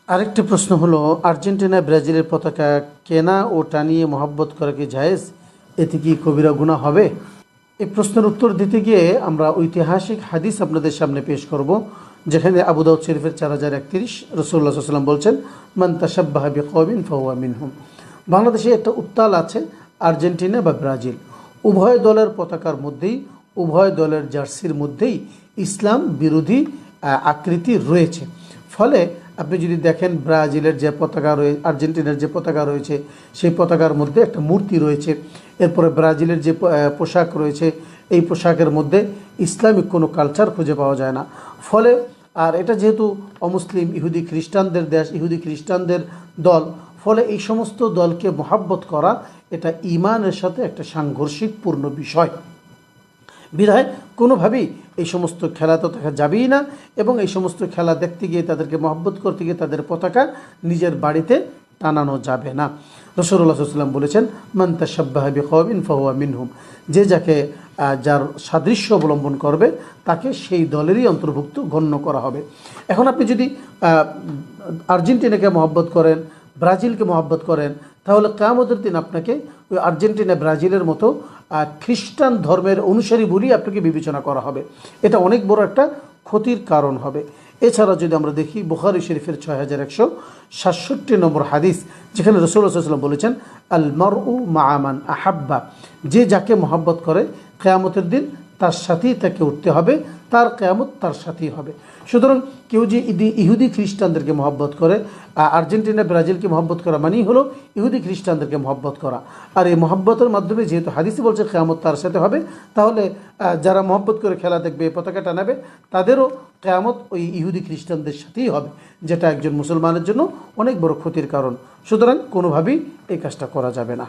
আরেকটি প্রশ্ন হলো, আর্জেন্টিনা ব্রাজিলের পতাকা কেনা ও টানিয়ে মহব্বত করা কি জায়েজ? এতে কি কবিরা গুনাহ হবে? এই প্রশ্নের উত্তর দিতে গিয়ে আমরা ঐতিহাসিক হাদিস আপনাদের সামনে পেশ করব, যেখানে আবু দাউদ শরীফের 4031 রাসূলুল্লাহ সাল্লাল্লাহু আলাইহি ওয়াসাল্লাম বলছেন, মান তাশাব্বাহা বিকওমিন ফাহুয়া মিনহুম। বাংলাদেশে একটা উত্তাল আছে আর্জেন্টিনা বা ব্রাজিল, উভয় দলের পতাকার মধ্যেই, উভয় দলের জার্সির মধ্যেই ইসলাম বিরোধী আকৃতি রয়েছে। ফলে আপনি যদি দেখেন ব্রাজিলের যে পতাকা রয়েছে, আর্জেন্টিনার যে পতাকা রয়েছে, সেই পতাকার মধ্যে একটা মূর্তি রয়েছে। এরপরে ব্রাজিলের যে পোশাক রয়েছে, এই পোশাকের মধ্যে ইসলামিক কোনো কালচার খুঁজে পাওয়া যায় না। ফলে আর এটা যেহেতু অমুসলিম ইহুদি খ্রিস্টানদের দেশ, ইহুদি খ্রিস্টানদের দল, ফলে এই সমস্ত দলকে মহাব্বত করা এটা ঈমানের সাথে একটা সাংঘর্ষিকপূর্ণ বিষয়। বিধায় কোনোভাবেই এই সমস্ত খেলা তো দেখা যাবেই না, এবং এই সমস্ত খেলা দেখতে গিয়ে, তাদেরকে মহব্বত করতে গিয়ে তাদের পতাকা নিজের বাড়িতে টানানো যাবে না। রাসূলুল্লাহ সাল্লাল্লাহু আলাইহি ওয়াসাল্লাম বলেছেন, মান তাশাব্বাহা বিকওমিন ফাহুয়া মিনহুম। যে যাকে যার সাদৃশ্য অবলম্বন করবে তাকে সেই দলেরই অন্তর্ভুক্ত গণ্য করা হবে। এখন আপনি যদি আর্জেন্টিনাকে মহব্বত করেন, ব্রাজিলকে মহব্বত করেন, তাহলে কিয়ামতের দিন আপনাকে ওই আর্জেন্টিনা ব্রাজিলের মতো খ্রিস্টান ধর্মের অনুসারী বলেই আপনাকে বিবেচনা করা হবে। এটা অনেক বড় একটা ক্ষতির কারণ হবে। এছাড়া যদি আমরা দেখি বুখারী শরীফের 6167 নম্বর হাদিস, যেখানে রাসূলুল্লাহ সাল্লাল্লাহু আলাইহি ওয়াসাল্লাম বলেছেন, আল মারউ মা'a মান আহাব্বা। যে যাকে মহব্বত করে কিয়ামতের দিন তার সাথেই তাকে উঠতে হবে, তার কিয়ামত তার সাথেই হবে। সুতরাং কেউ যে ইহুদি খ্রিস্টানদেরকে মহব্বত করে, আর্জেন্টিনা ব্রাজিলকে মহব্বত করা মানেই হলো ইহুদি খ্রিস্টানদেরকে মহব্বত করা। আর এই মহব্বতের মাধ্যমে যেহেতু হাদিসে বলছে কিয়ামত তার সাথে হবে, তাহলে যারা মহব্বত করে খেলা দেখবে, পতাকা টানাবে, তাদেরও কিয়ামত ওই ইহুদি খ্রিস্টানদের সাথেই হবে, যেটা একজন মুসলমানের জন্য অনেক বড় ক্ষতির কারণ। সুতরাং কোনোভাবেই এই কাজটা করা যাবে না।